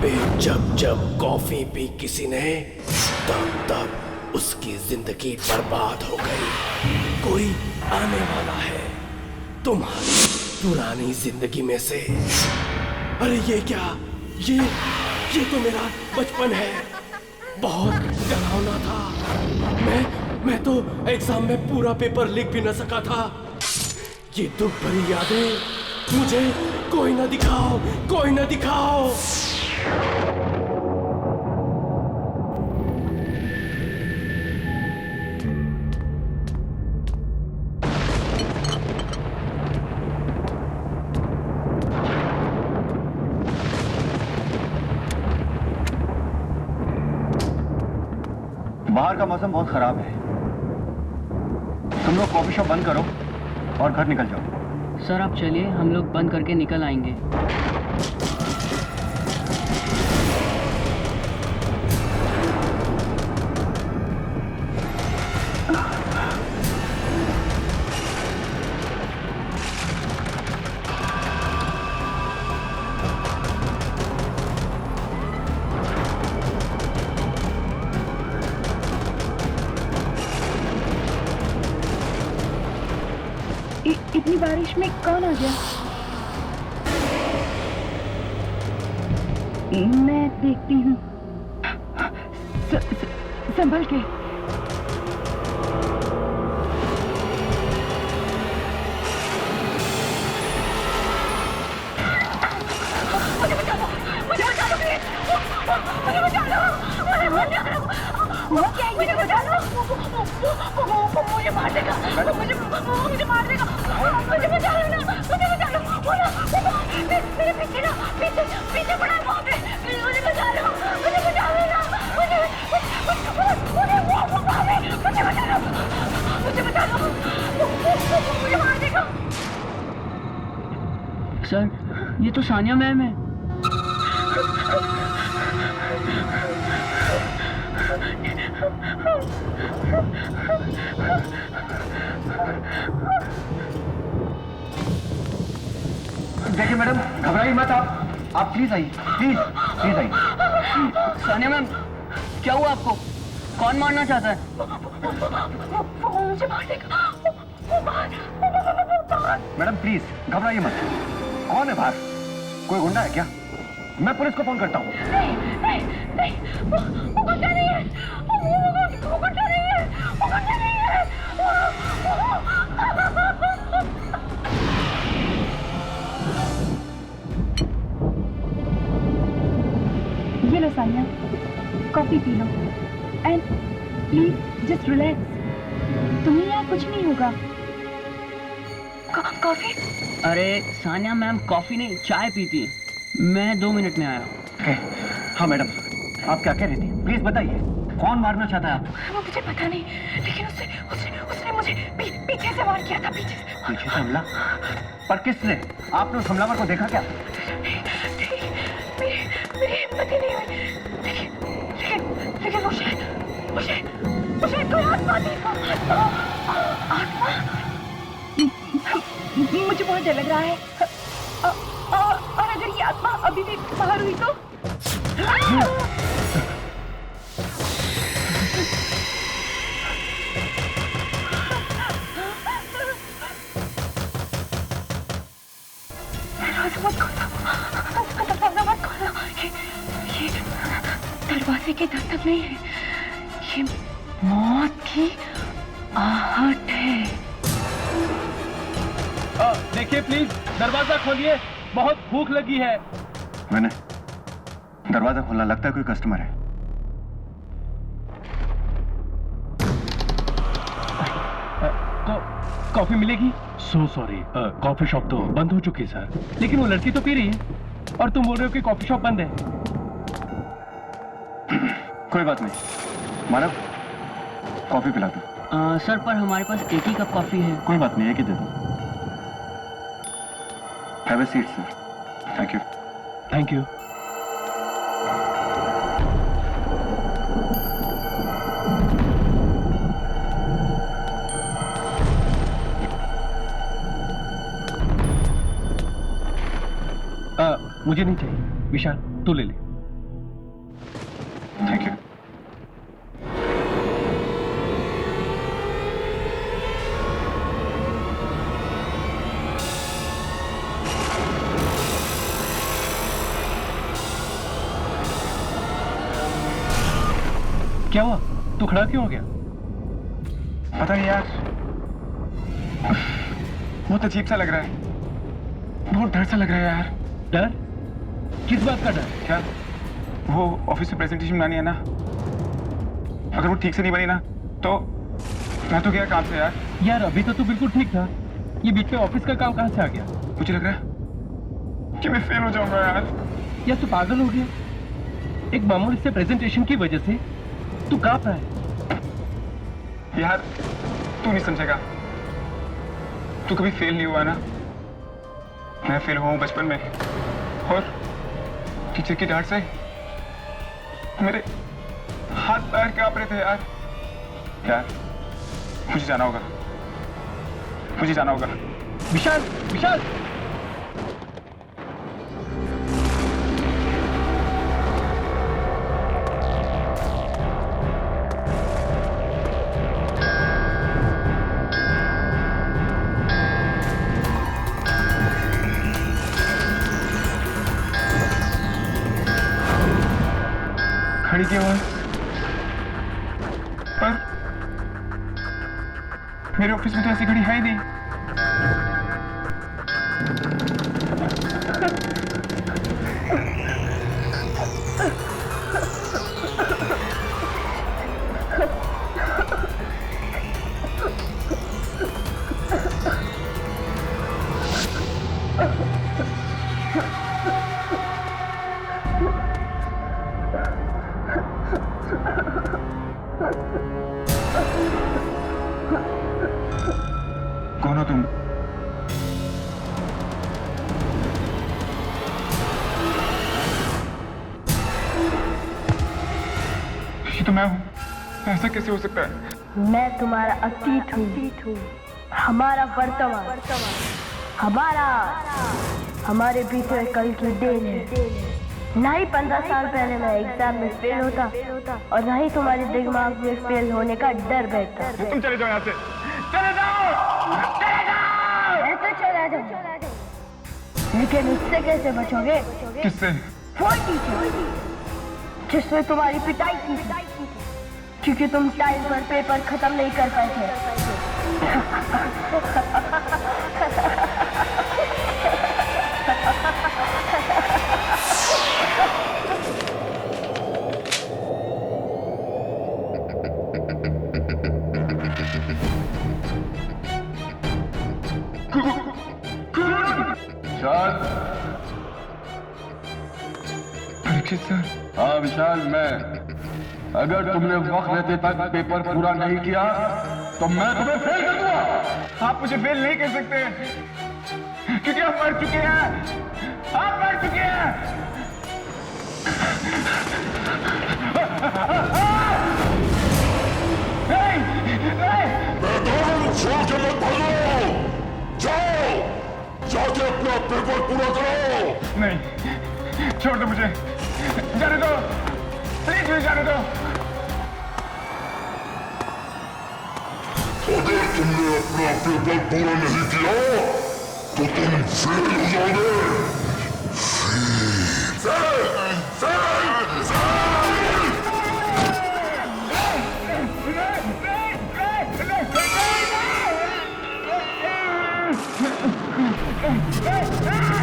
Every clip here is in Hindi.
फिर जब जब कॉफी पी किसी ने, तब तब उसकी जिंदगी बर्बाद हो गई। कोई आने वाला है तुम्हारी पुरानी जिंदगी में से। अरे ये क्या, ये तो मेरा बचपन है, बहुत डरावना था। मैं तो एग्जाम में पूरा पेपर लिख भी न सका था। ये दुख भरी यादें मुझे कोई ना दिखाओ, कोई ना दिखाओ। बाहर का मौसम बहुत खराब है, तुम लोग कॉफी शॉप बंद करो और घर निकल जाओ। सर आप चलिए, हम लोग बंद करके निकल आएंगे। इतनी बारिश में कौन आ गया? मैं देखती हूँ। संभल के। मुझे बचा लो, मुझे बचा लो, मुझे बचा लो, वो क्या है? मुझे बचा लो, वो मुझे मार देगा, मुझे मार देगा, मुझे बचा लो ना, मुझे बचा लो, मेरे पीछे ना, पीछे पड़ा है वहाँ पे, मुझे बचा लो ना, मुझे बचा लो, मुझे मार देगा। सर ये तो सानिया मैम है। देखिए मैडम, घबराइए मत, आप प्लीज आइए, प्लीज आइए। सानिया मैम क्या हुआ आपको? कौन मारना चाहता है? वो मुझे मार देगा। मैडम प्लीज घबराइए मत। कौन है बाहर? कोई गुंडा है क्या? मैं पुलिस को फोन करता हूँ। नहीं, वो गुंडा नहीं है, वो गुंडा नहीं है, वो गुंडा नहीं है। ये लो सानिया, कॉफी पी लो एंड प्लीज जस्ट रिलैक्स। तुम्हें यहाँ कुछ नहीं होगा। कॉफी? अरे सानिया मैम कॉफी नहीं चाय पीती। मैं 2 मिनट में आया। हाँ मैडम, आप क्या कह रही थी? प्लीज बताइए, कौन मारना चाहता है आपको? वो मुझे पता नहीं, लेकिन उसने मुझे पीछे से वार किया था, पीछे से हमला? पर किसने? आपने उस हमलावर को देखा क्या? मेरी हिम्मत ही नहीं हुई, लेकिन वो शायद कोई आत्मा थी। आत्मा? मुझे बहुत डर लग रहा है। और अगर ये आत्मा अभी भी बाहर हुई तो? दरवाजे के दस्तक नहीं है, ये मौत की आहट है। देखिए प्लीज दरवाजा खोलिए, बहुत भूख लगी है। मैंने दरवाजा खोलना, लगता है कोई कस्टमर है। कॉफी मिलेगी? सो सॉरी, कॉफी शॉप तो बंद हो चुकी है सर। लेकिन वो लड़की तो पी रही है और तुम बोल रहे हो कि कॉफी शॉप बंद है। कोई बात नहीं, मानव कॉफी पिला दो। सर पर हमारे पास एक ही कप कॉफी है। कोई बात नहीं, एक ही दे दो। Have a seat sir. Thank you. Thank you. मुझे नहीं चाहिए। विशाल तू ले ले। Thank you. क्या हुआ? तू खड़ा क्यों हो गया? पता नहीं यार, बहुत अजीब सा लग रहा है, बहुत डर सा लग रहा है यार। डर? किस बात का डर? क्या वो ऑफिस में प्रेजेंटेशन बनानी है ना, अगर वो ठीक से नहीं बनी ना तो मैं तो गया काम से यार। यार अभी तो तू बिल्कुल ठीक था, ये बीच में ऑफिस का काम कहाँ से आ गया? मुझे लग रहा है कि मैं फेल हो जाऊंगा यार। यार तू पागल हो गया? एक मामूली से प्रेजेंटेशन की वजह से तू कांप रहा है। यार तू नहीं समझेगा, तू कभी फेल नहीं हुआ ना, मैं फेल हुआ हूँ बचपन में, और टीचर की डांट से मेरे हाथ पैर कांप रहे थे यार। यार मुझे जाना होगा, मुझे जाना होगा। विशाल, विशाल! खड़ी क्यों है? पर मेरे ऑफिस में तो ऐसी घड़ी है ही नहीं। कौन हो तुम? ये तो मैं हूँ, ऐसा कैसे हो सकता है? मैं तुम्हारा अतीत हूँ, हमारा वर्तमान, हमारा हमारे बीते कल की देन है। ना ही 15 साल पहले मैं एग्जाम में फेल होता और ना ही तुम्हारे दिमाग में फेल होने का डर बैठता। तुम चले जाओ यहाँ से, चले जाओ, चले जाओ। मैं तो चला जाऊँ, लेकिन उससे कैसे बचोगे? किससे? वो टीचर जिसने तुम्हारी पिटाई की थी, क्योंकि तुम टाइम पर पेपर खत्म नहीं कर पाए थे। विशाल। परीक्षित सर। हाँ विशाल, मैं। अगर तुमने वक्त रहते तक पेपर पूरा नहीं किया तो मैं तुम्हें फेल कर दूंगा। आप मुझे फेल नहीं कर सकते, क्योंकि आप मर चुके हैं, आप मर चुके हैं। मैदान छोड़ के मत भागो, जाओ जाके अपना पेपर पूरा करो। नहीं, छोड़ दो मुझे, जाने दो, प्लीज मुझे जाने दो। अगर तुमने अपना पेपर पूरा नहीं किया तो तुम फेल हो जाओगे। Fail, fail, fail.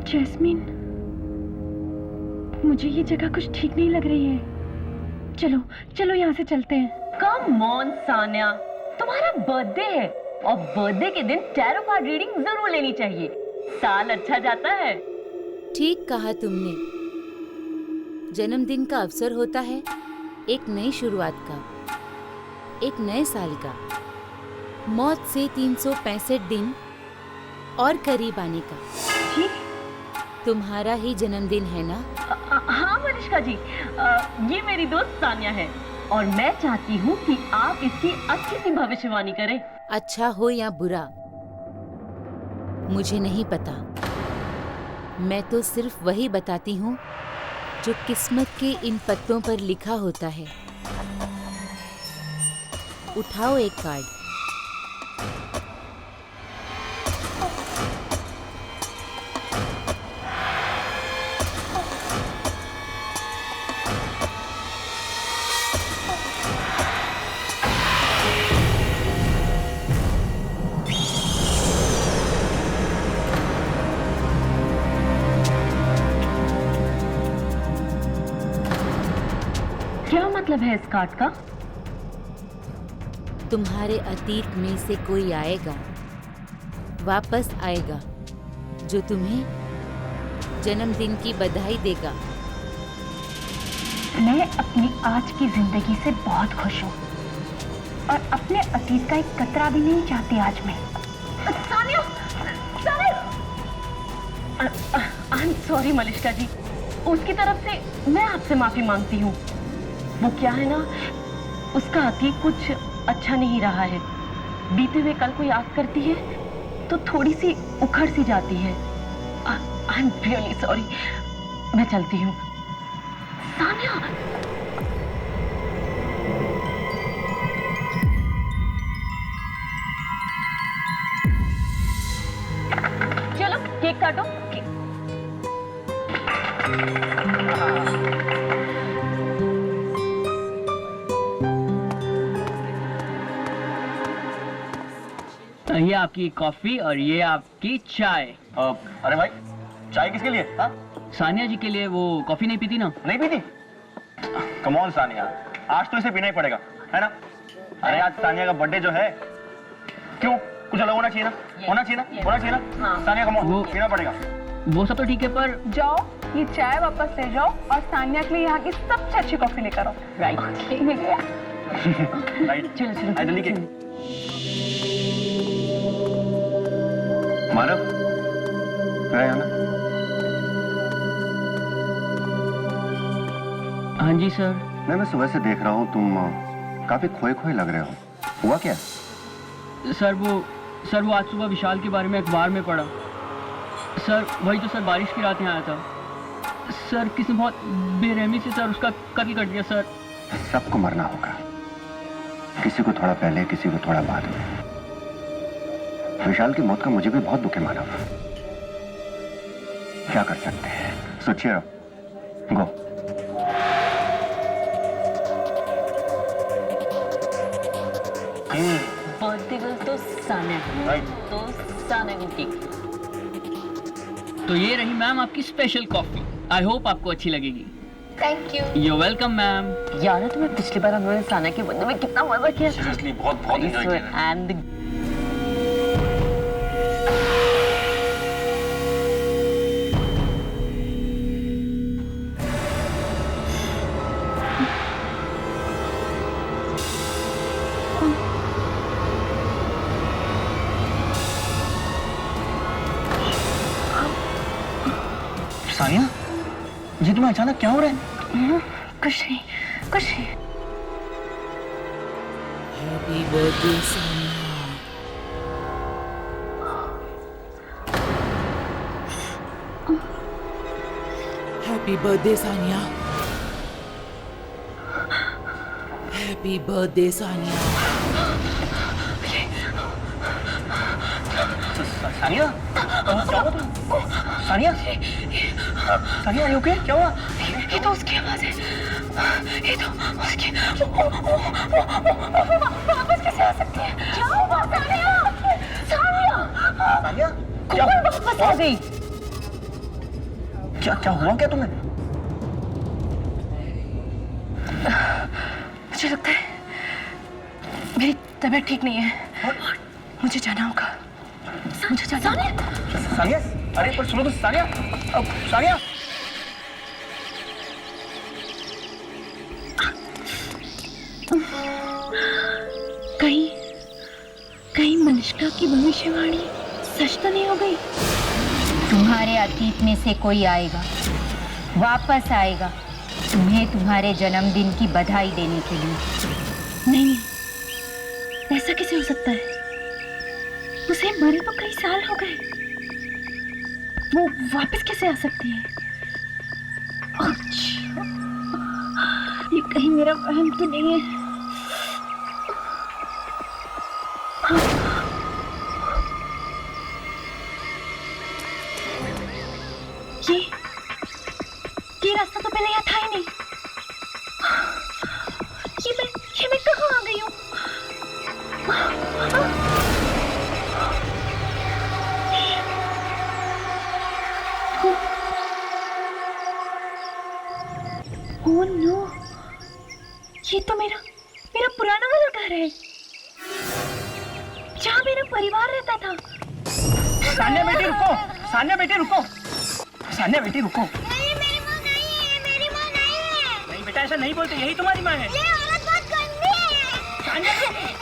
जैस्मीन, मुझे ये जगह कुछ ठीक नहीं लग रही है। चलो चलो यहाँ से चलते हैं। कम ऑन सान्या, तुम्हारा बर्थडे है और बर्थडे के दिन टैरो कार्ड रीडिंग जरूर लेनी चाहिए, साल अच्छा जाता है। ठीक कहा तुमने, जन्मदिन का अवसर होता है एक नई शुरुआत का, एक नए साल का। मौत से 365 दिन और करीब आने का। जी तुम्हारा ही जन्मदिन है ना? हाँ मनीषका जी, ये मेरी दोस्त सानिया है और मैं चाहती हूँ कि आप इसकी अच्छी सी भविष्यवाणी करें। अच्छा हो या बुरा मुझे नहीं पता, मैं तो सिर्फ वही बताती हूँ जो किस्मत के इन पत्तों पर लिखा होता है। उठाओ एक कार्ड। क्या मतलब है इस कार्ड का? तुम्हारे अतीत में से कोई आएगा, वापस आएगा, जो तुम्हें जन्मदिन की बधाई देगा। मैं अपनी आज की जिंदगी से बहुत खुश हूँ और अपने अतीत का एक कतरा भी नहीं चाहती आज मैं। Sania, I am sorry Manishka जी, उसकी तरफ से मैं आपसे माफी मांगती हूँ। वो क्या है ना, उसका अतीत कुछ अच्छा नहीं रहा है। बीते हुए कल को याद करती है तो थोड़ी सी उखड़ सी जाती है। आई एम रियली सॉरी, मैं चलती हूँ। सानिया, चलो केक काटो। ये आपकी कॉफी और ये आपकी चाय। अरे भाई, चाय किसके लिए? हाँ, सानिया जी के लिए। वो कॉफी नहीं पीती ना? नहीं पीती? कम ऑन सानिया, आज तो इसे पीना ही पड़ेगा, है ना? अरे आज सानिया का बर्थडे जो है, क्यों कुछ अलग होना चाहिए ना? होना चाहिए ना? होना चाहिए ना? हाँ। सानिया कम ऑन, पीना पड़ेगा। वो सब तो ठीक है, पर जाओ ये चाय वापस ले जाओ और सानिया के लिए यहाँ की सबसे अच्छी कॉफी लेकर आओ। राइट, राइट, चलो चलो आई जल्दी के। मानव, है ना? हाँ जी सर। मैं सुबह से देख रहा हूँ तुम काफी खोए खोए लग रहे हो। हुआ क्या? सर वो आज सुबह विशाल के बारे में अखबार में पढ़ा। सर वही तो सर, बारिश की रात यहाँ आया था। सर किसी बहुत बेरहमी से सर उसका कत्ल कर दिया सर। सबको मरना होगा, किसी को थोड़ा पहले, किसी को थोड़ा बाद में। विशाल की मौत का मुझे भी बहुत दुख है मानव। क्या कर सकते हैं? सोचिए, गो। बर्थडे गर्ल तो सानिया, तो सानिया को केक। तो ये रही मैम आपकी स्पेशल कॉफी। आई होप आपको अच्छी लगेगी। Thank you. You welcome ma'am. याद है तुम्हें पिछली बार हमने सानिया के बर्थडे में कितना मजा किया? सीरियसली बहुत बहुत एंजॉय किया। एंड सानिया, जी तुम्हें अचानक क्या हो रहा है? कुछ नहीं, कुछ नहीं। Happy birthday Sania. Happy birthday Sania. Happy birthday Sania. Sania, क्या हुआ तुम? Sania, Sania are you okay? क्या हुआ? ये तो उसकी आवाज है। ये तो उसकी। वापस कैसे आ सकती है? क्या हुआ सानिया? सानिया, सानिया, क्या वापस आ गई। क्या हुआ क्या तुम्हें? मुझे लगता है मेरी तबीयत ठीक नहीं है। मुझे जाना होगा। मुझे जाना होगा। सानिया, अरे पर सुनो तो सानिया, सानिया। कहीं मनीषका की भविष्यवाणी सच तो नहीं हो गई? तुम्हारे अतीत में से कोई आएगा, वापस आएगा तुम्हें तुम्हारे जन्मदिन की बधाई देने के लिए। नहीं, ऐसा कैसे हो सकता है? उसे मरे तो कई साल हो गए, वो वापस कैसे आ सकती है? अच्छा, ये कहीं मेरा वहम तो नहीं है? ये रास्ता तो पहले यहाँ था ही नहीं। ये मैं कहाँ आ गई हूँ? ओह नो, ये तो मेरा पुराना वाला घर है, जहाँ मेरा परिवार रहता था। सान्या बेटी रुको, सान्या बेटी रुको, सान्या बेटी रुको। नहीं, मेरी माँ नहीं है, मेरी माँ नहीं है। नहीं बेटा, ऐसा नहीं बोलते, यही तुम्हारी माँ है। ये औरत बहुत गंदी है। सान्या नहीं।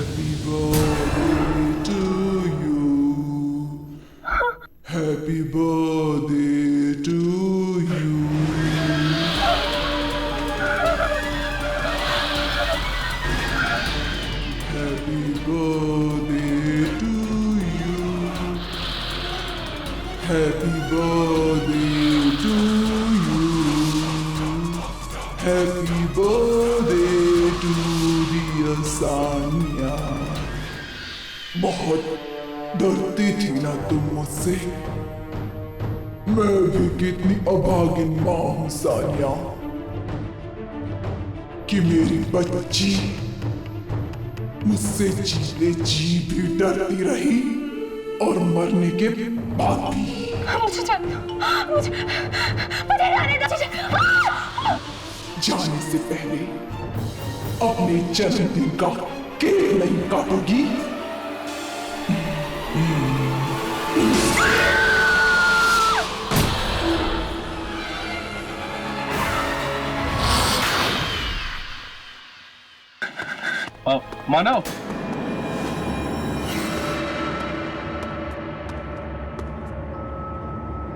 Happy birthday to you. Happy birthday to you. Happy birthday to you. Happy birthday to dear Sanya. बहुत डरती थी ना तुम मुझसे। मैं भी कितनी अभागिन माँ हूँ सानिया, कि मेरी बच्ची मुझसे जीते जी भी डरती रही और मरने के बाद भी। मुझे जाने दो, मुझे जाने दो। जाने से पहले अपने जन्मदिन का केक नहीं काटोगी? मानव,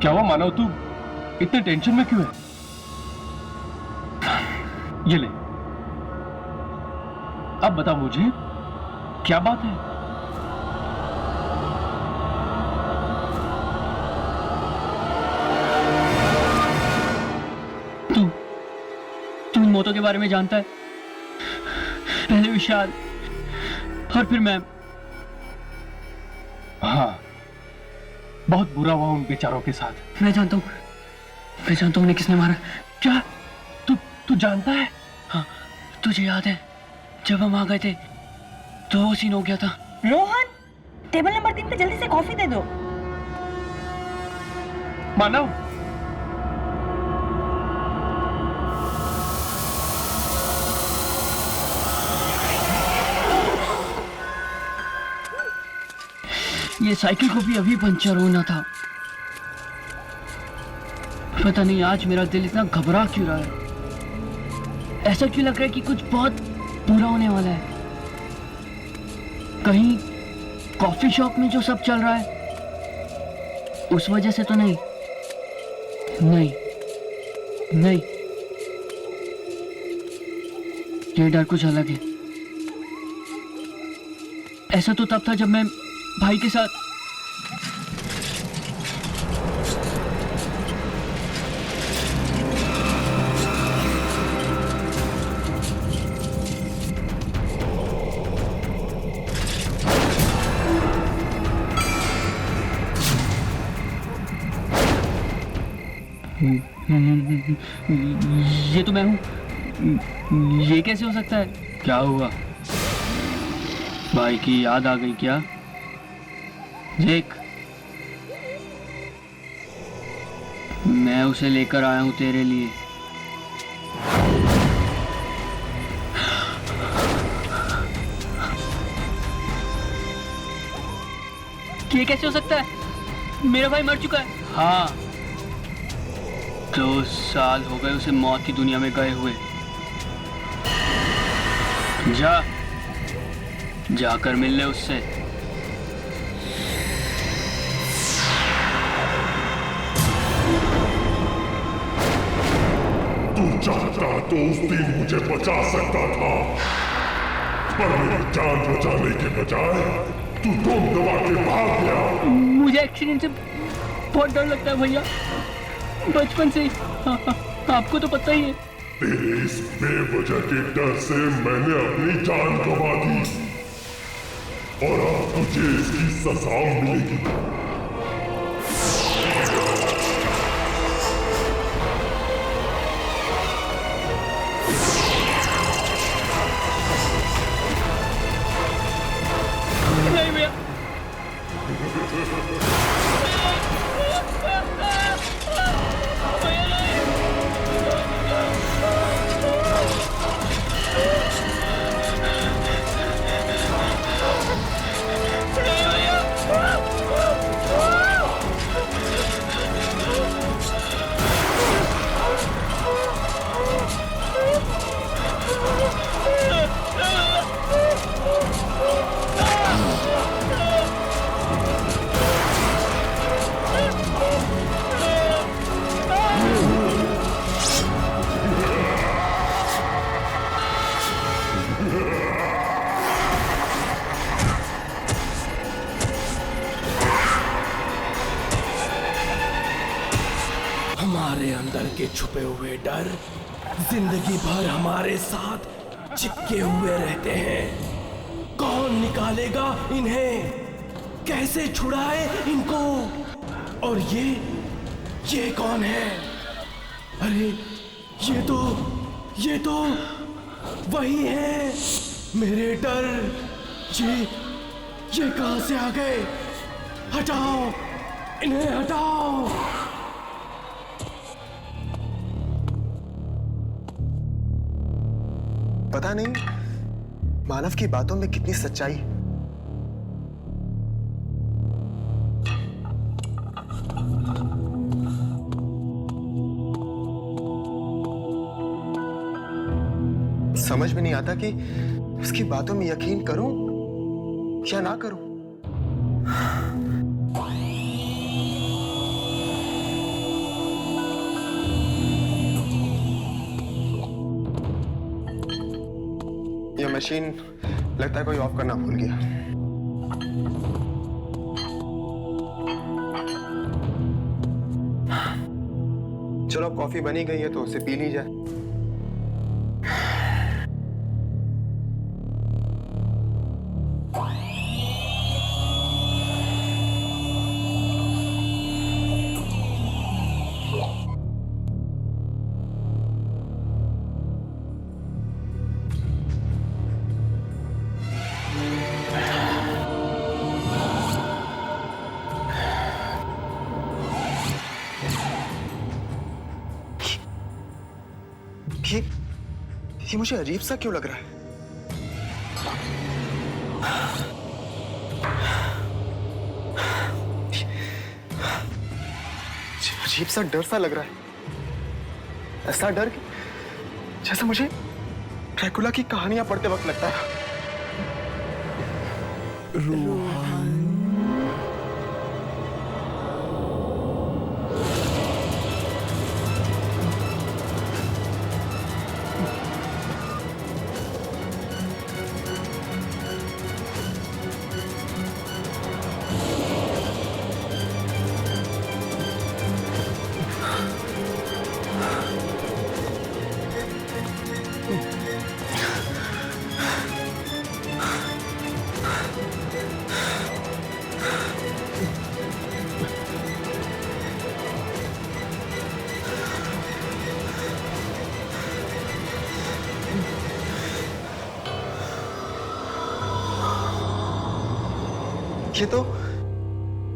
क्या हुआ मानव, तू इतने टेंशन में क्यों है? ये ले, अब बता मुझे क्या बात है? तू इन मौतों के बारे में जानता है? पहले विशाल और फिर मैं। हाँ, बहुत बुरा हुआ उन बेचारों के साथ। मैं जानता हूँ उन्हें किसने मारा। क्या तू जानता है? हाँ, तुझे याद है जब हम आ गए थे तो वो सीन हो गया था। रोहन, टेबल नंबर 3 पे जल्दी से कॉफी दे दो। मानव, ये साइकिल को भी अभी पंचर होना था। पता नहीं आज मेरा दिल इतना घबरा क्यों रहा है। ऐसा क्यों लग रहा है कि कुछ बहुत बुरा होने वाला है। कहीं कॉफी शॉप में जो सब चल रहा है उस वजह से तो नहीं। ये डर कुछ अलग है। ऐसा तो तब था जब मैं भाई के साथ ये तो मैं हूं। ये कैसे हो सकता है? क्या हुआ? भाई की याद आ गई क्या? देख, मैं उसे लेकर आया हूं तेरे लिए। ये कैसे हो सकता है? मेरा भाई मर चुका है। हाँ, 2 साल हो गए उसे मौत की दुनिया में गए हुए। जाकर मिल ले उससे। तू चाहता तो उस दिन मुझे बचा सकता था, पर मेरी जान बचाने के बजाय तू दम दबा के भाग गया। मुझे एक्सीडेंट से बहुत डर लगता है भैया, बचपन से ही। आपको तो पता ही है। तेरे इस बेवजह के डर से मैंने अपनी जान गंवा दी, और अब तुझे इसकी सजा मिलेगी। नहीं भैया। हमारे अंदर के छुपे हुए डर जिंदगी भर हमारे साथ चिपके हुए रहते हैं। कौन निकालेगा इन्हें? कैसे छुड़ाए इनको? और ये कौन है? अरे ये तो वही है मेरे डर। ये कहां से आ गए? हटाओ इन्हें, हटाओ। पता नहीं मानव की बातों में कितनी सच्चाई। समझ में नहीं आता कि उसकी बातों में यकीन करूं या ना करूं। मशीन लगता है कोई ऑफ करना भूल गया। चलो अब कॉफी बनी गई है तो उसे पी ली जाए। ये मुझे अजीब सा क्यों लग रहा है? अजीब सा डर सा लग रहा है। ऐसा डर कि जैसे मुझे ड्रैकुला की कहानियां पढ़ते वक्त लगता है। रोहन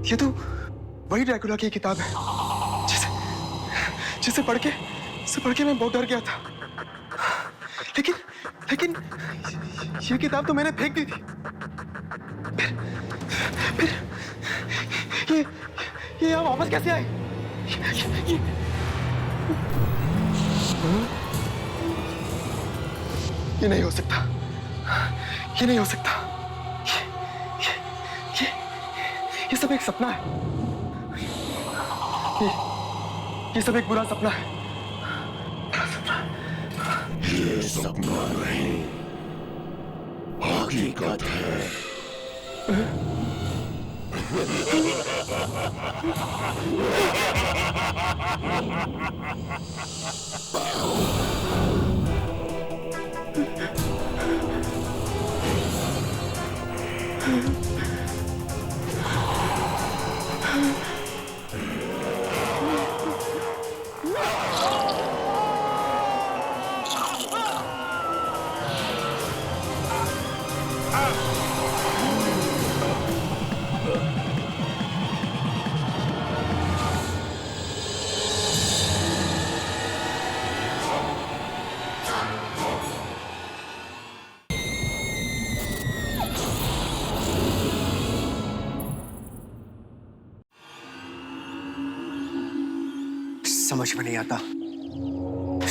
ये तो वही ड्रैकुला की किताब है जिसे पढ़ के मैं बहुत डर गया था। लेकिन ये किताब तो मैंने फेंक दी थी। फिर ये यहाँ वापस कैसे आई? ये नहीं हो सकता। ये नहीं हो सकता। ये सब एक सपना है। ये सब एक बुरा सपना है। ये सपना नहीं, हकीकत है।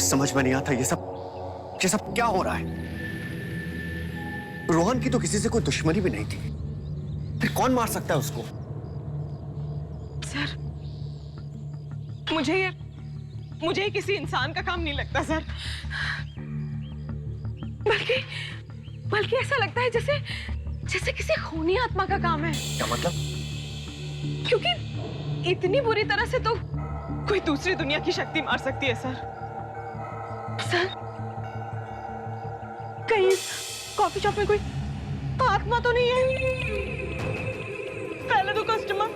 समझ में नहीं आता ये सब क्या हो रहा है? रोहन की तो किसी से कोई दुश्मनी भी नहीं थी, फिर कौन मार सकता है उसको? सर, मुझे ये किसी इंसान का काम नहीं लगता सर। बल्कि ऐसा लगता है जैसे किसी खूनी आत्मा का काम है। क्या मतलब? क्योंकि इतनी बुरी तरह से तो कोई दूसरी दुनिया की शक्ति मार सकती है सर। कहीं कॉफी शॉप में कोई आत्मा तो नहीं है? पहले तो कस्टमर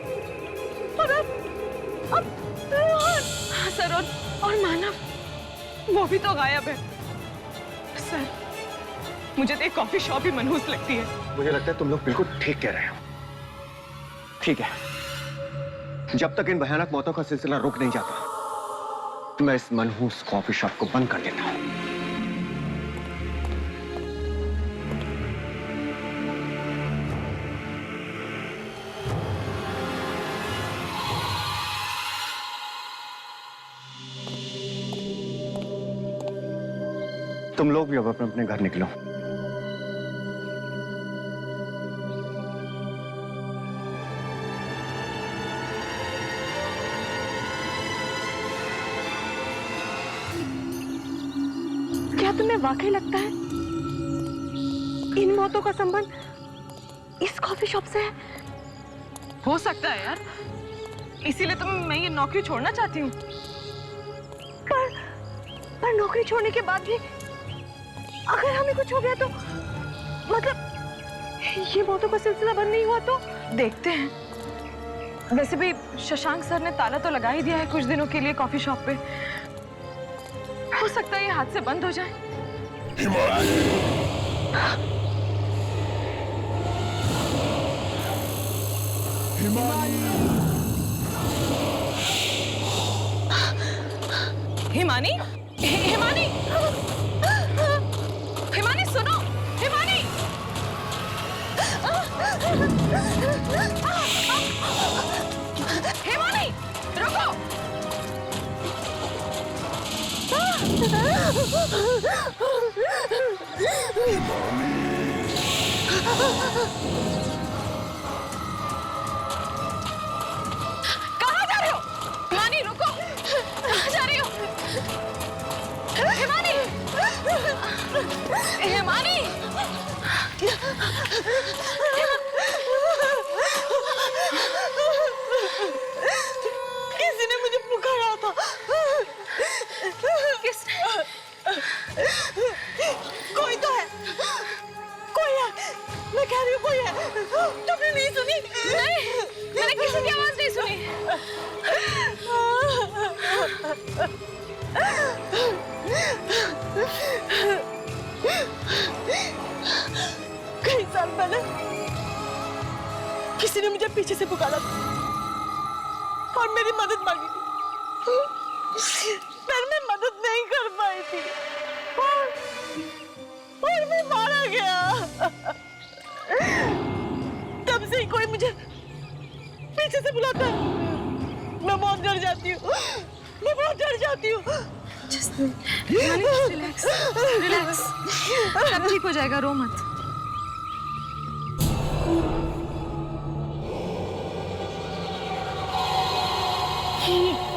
और अब हाँ सर, और मानव वो भी तो गायब है सर। मुझे तो एक कॉफी शॉप ही मनहूस लगती है। मुझे लगता है तुम लोग बिल्कुल ठीक कह रहे हो। ठीक है, जब तक इन भयानक मौतों का सिलसिला रुक नहीं जाता मैं इस मनहूस कॉफी शॉप को बंद कर देता हूं। तुम लोग भी अब अपने अपने घर निकलो। क्या तुम्हें वाकई लगता है इन मौतों का संबंध इस कॉफी शॉप से है। हो सकता है यार, इसीलिए तो मैं ये नौकरी छोड़ना चाहती हूँ। पर नौकरी छोड़ने के बाद भी अगर हमें कुछ हो गया तो, मतलब ये मौतों का सिलसिला बंद नहीं हुआ तो देखते हैं। वैसे भी शशांक सर ने ताला तो लगा ही दिया है कुछ दिनों के लिए कॉफी शॉप पे। हो सकता है ये हाथ से बंद हो जाए। हिमानी, हिमानी, हिमानी सुनो, हिमानी, हिमानी रुको। कहाँ जा रहे हो? हिमानी रुको, कहाँ जा रही हो? हिमानी, हिमानी, किसी ने मुझे पुकारा था। किसने? कोई तो है, कोई है, मैं कह रही हूँ कोई है। तुमने नहीं सुनी? नहीं, मैंने किसी की आवाज नहीं सुनी। कई साल पहले किसी ने मुझे पीछे से पुकारा था और मेरी मदद मांगी थी, पर मैं मदद नहीं कर पाई थी और मैं मारा गया। तब से ही कोई मुझे पीछे से बुलाता है, मैं बहुत डर जाती हूँ, मैं बहुत डर जाती हूँ। रिलैक्स, रिलैक्स, सब ठीक हो जाएगा, रो मत।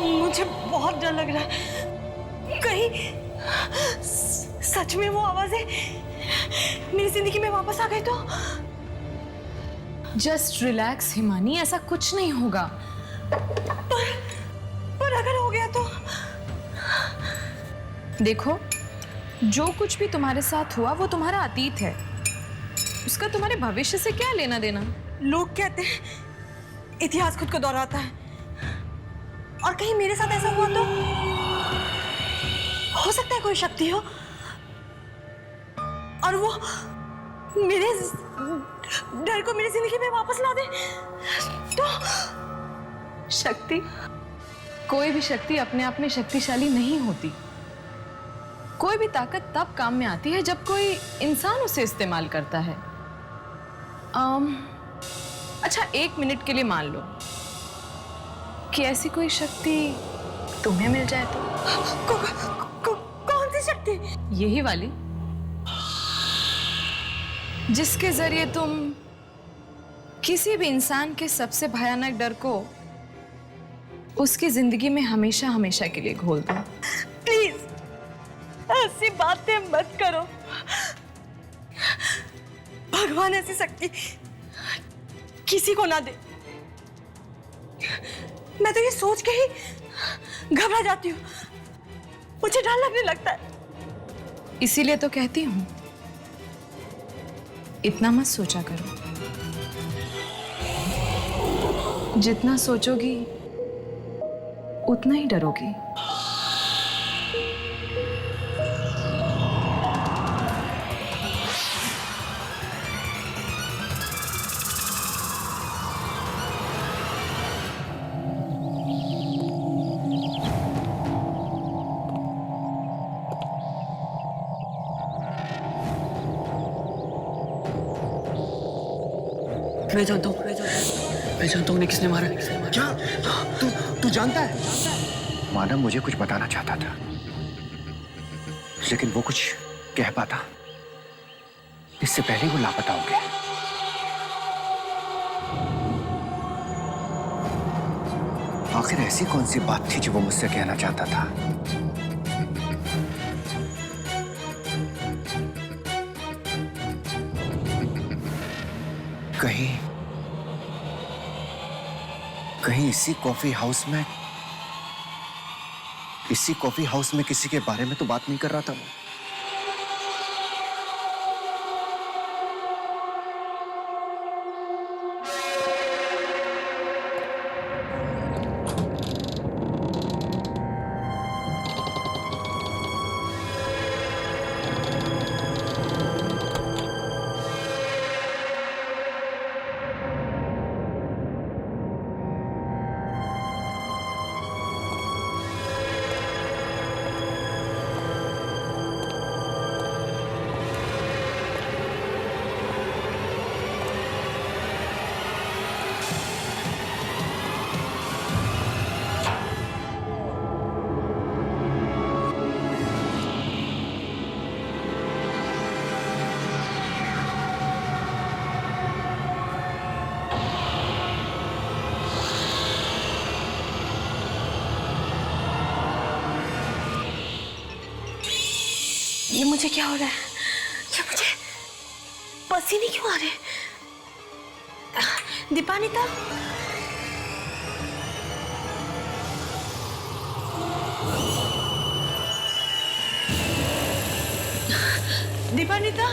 मुझे बहुत डर लग रहा है, कहीं सच में वो आवाजें मेरी जिंदगी में वापस आ गई तो। जस्ट रिलैक्स हिमानी, ऐसा कुछ नहीं होगा। पर अगर हो गया तो? देखो, जो कुछ भी तुम्हारे साथ हुआ वो तुम्हारा अतीत है, उसका तुम्हारे भविष्य से क्या लेना देना। लोग कहते हैं इतिहास खुद को दोहराता है, और कहीं मेरे साथ ऐसा हुआ तो? हो सकता है कोई शक्ति हो और वो मेरे डर को मेरी जिंदगी में वापस ला दे तो? शक्ति? कोई भी शक्ति अपने आप में शक्तिशाली नहीं होती। कोई भी ताकत तब काम में आती है जब कोई इंसान उसे इस्तेमाल करता है। अच्छा, 1 मिनट के लिए मान लो कि ऐसी कोई शक्ति तुम्हें मिल जाए तो? कौन सी शक्ति? यही वाली, जिसके जरिए तुम किसी भी इंसान के सबसे भयानक डर को उसकी जिंदगी में हमेशा हमेशा के लिए घोल दो। प्लीज ऐसी बातें मत करो। भगवान ऐसी शक्ति किसी को ना दे। मैं तो ये सोच के ही घबरा जाती हूँ, मुझे डर लगने लगता है। इसीलिए तो कहती हूँ, इतना मत सोचा करो। जितना सोचोगी उतना ही डरोगी। मैं जानता हूँ उन्हें किसने मारा। क्या? तू जानता है? मानव मुझे कुछ बताना चाहता था, लेकिन वो कुछ कह पाता इससे पहले वो लापता हो गया। आखिर ऐसी कौन सी बात थी जो वो मुझसे कहना चाहता था? कहीं इसी कॉफी हाउस में किसी के बारे में तो बात नहीं कर रहा था वो। ये मुझे क्या हो रहा है? ये मुझे पसीने क्यों आ रहे हैं? दीपानिता, दीपानिता,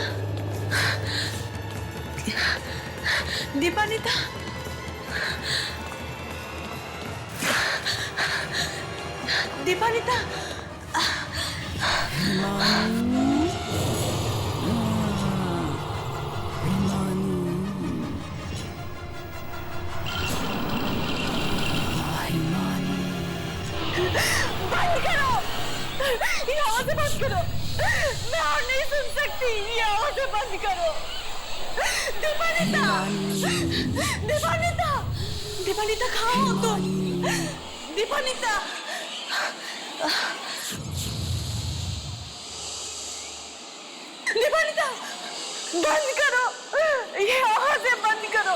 दीपानिता, दीपानिता, बंद करो, ये आवाज़ें बंद करो, मैं और नहीं सुन सकती, ये आवाज़ें बंद करो। दीपानिता, दीपानिता, दीपानिता कहाँ हो तुम? दीपानिता, दीपानिता, बंद करो, ये आवाज़ें बंद करो।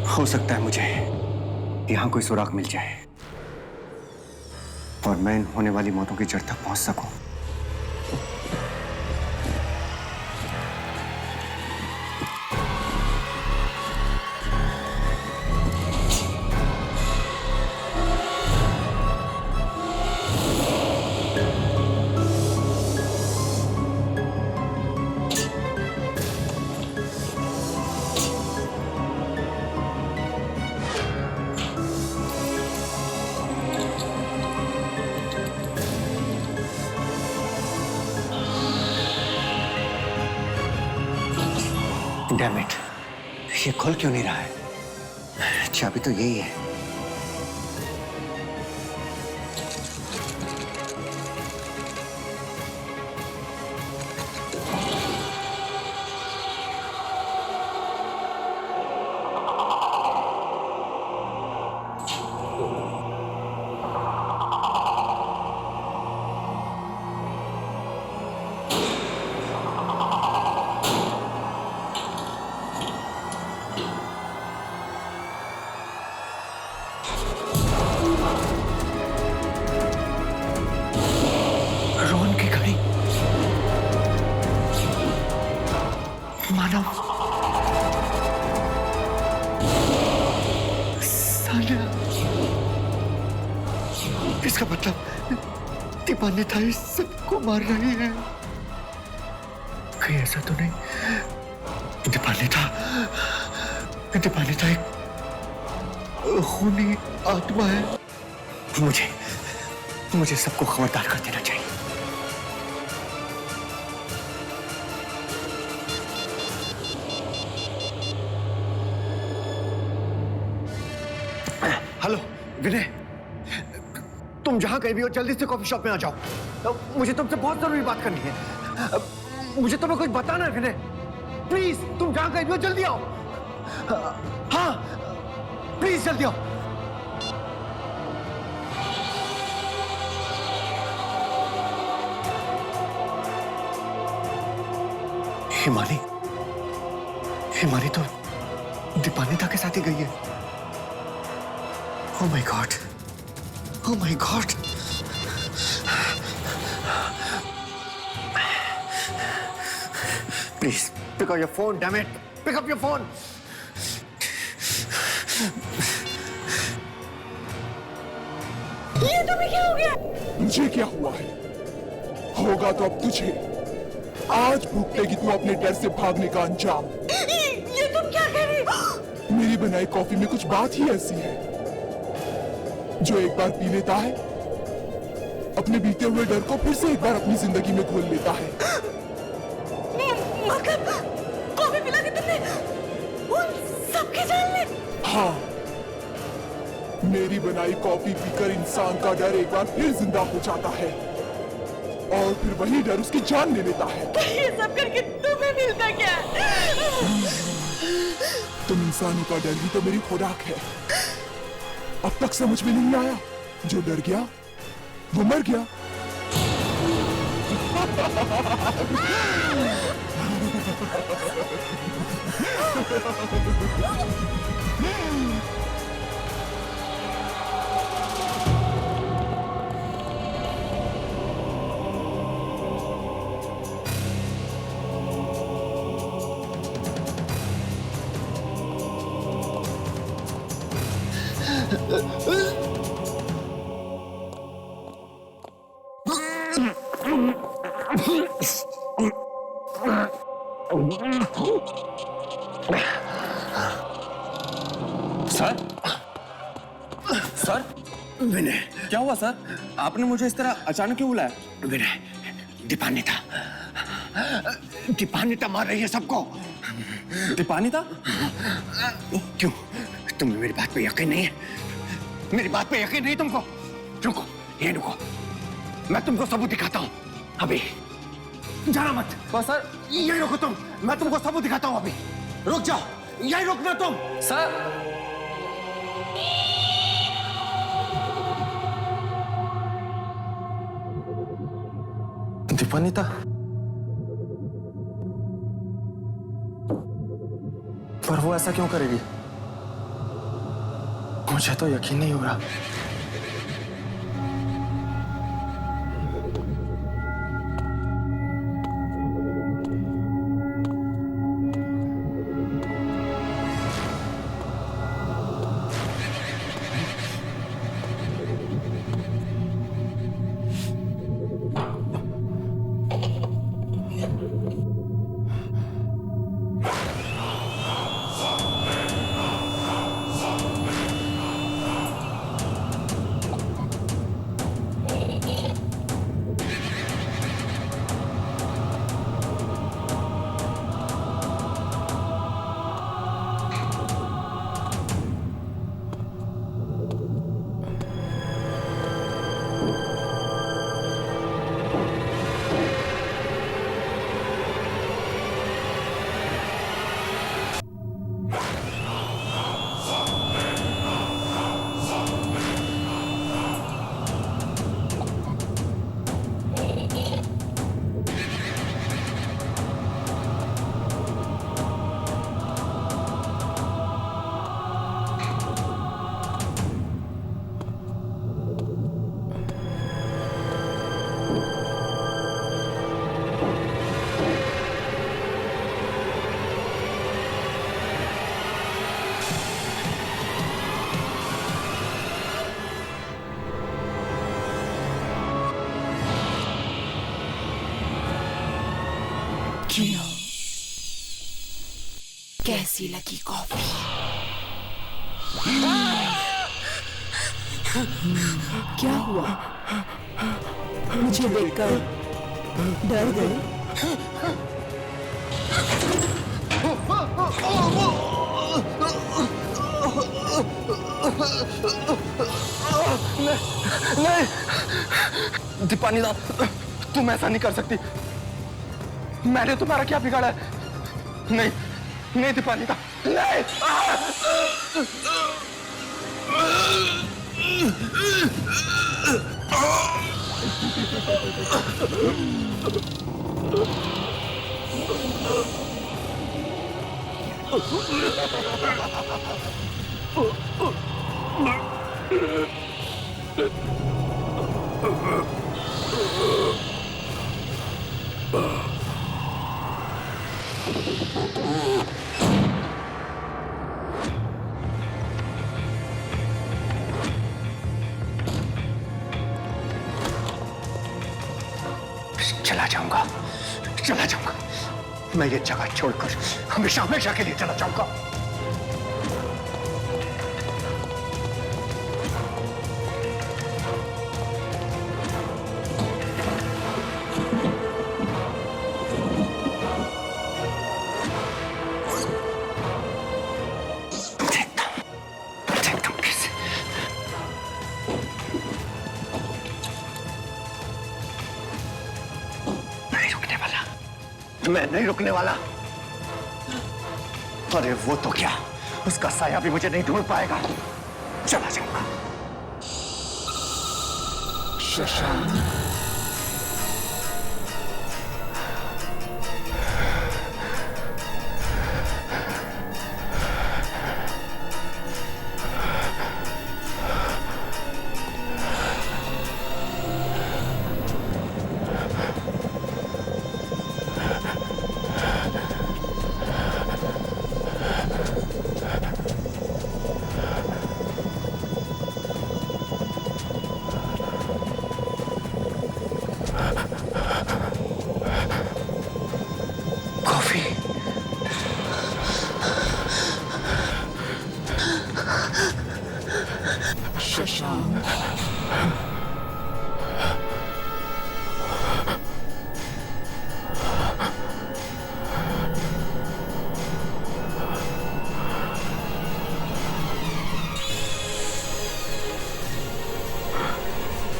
हो सकता है मुझे यहां कोई सुराग मिल जाए और मैं इन होने वाली मौतों की जड़ तक पहुंच सकूं। Damn it, ये खुल क्यों नहीं रहा है? चाबी तो यही है। मानव, सानिया, इसका मतलब दीपानिता इस सबको मार रही है। कहीं ऐसा तो नहीं दीपानिता एक खूनी आत्मा है। मुझे सबको खबरदार कर देना चाहिए। हेलो विनय, तुम जहां कहीं भी हो जल्दी से कॉफी शॉप में आ जाओ। मुझे तुमसे बहुत जरूरी बात करनी है। मुझे तुम्हें कुछ बताना है विनय। प्लीज तुम जहां कहीं भी हो जल्दी आओ। हाँ प्लीज जल्दी आओ। हिमानी तो दीपानिता के साथ ही गई है। Oh my God! Oh my God! Please pick up your phone, damn it! Pick up your phone. ये तुम्हें क्या हो गया? मुझे क्या हुआ है? होगा तो अब तुझे। आज भुगतेगी तू अपने डर से भागने का अंजाम। ये तुम क्या कह रही हो? मेरी बनाई कॉफी में कुछ बात ही ऐसी है जो एक बार पी लेता है, अपने बीते हुए डर को फिर से एक बार अपनी जिंदगी में घोल लेता है। मतलब कॉफी पिला के तुमने उन सबके जान ले? हाँ, मेरी बनाई कॉफी पीकर इंसान का डर एक बार फिर जिंदा हो जाता है और फिर वही डर उसकी जान ले लेता है। ये सब करके तुम्हें मिलता क्या? तुम इंसानों का डर ही तो मेरी खुराक है। अब तक समझ में नहीं आया, जो डर गया वो मर गया। सर विनय, क्या हुआ सर? आपने मुझे इस तरह अचानक क्यों बुलाया? विनय, दीपानिता मार रही है सबको। दीपानिता? क्यों, तुम्हें मेरी बात पे यकीन नहीं है? मेरी बात पे यकीन नहीं तुमको? रुको, ये रुको, मैं तुमको सबूत दिखाता हूँ। अभी जाना मत। सर यही रुको तुम, मैं तुमको सबूत दिखाता हूँ। अभी रुक जाओ, यही रुकना तुम। सर दीपानिता, पर वो ऐसा क्यों करेगी? मुझे तो यकीन नहीं हो रहा। कैसी लगी कॉफी? क्या हुआ? मुझे देखकर डर गए? नहीं, दीपानीदा, तुम ऐसा नहीं कर सकती। मैंने तुम्हारा क्या बिगाड़ा है? नहीं, नहीं दीपानीदा, नहीं। चला जाऊंगा, चला जाऊंगा। मैं ये जगह छोड़कर हमेशा हमेशा के लिए चला जाऊंगा। मैं नहीं रुकने वाला। अरे वो तो क्या, उसका साया भी मुझे नहीं ढूंढ पाएगा। चला जाऊंगा। Shashank,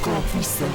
coffee sir.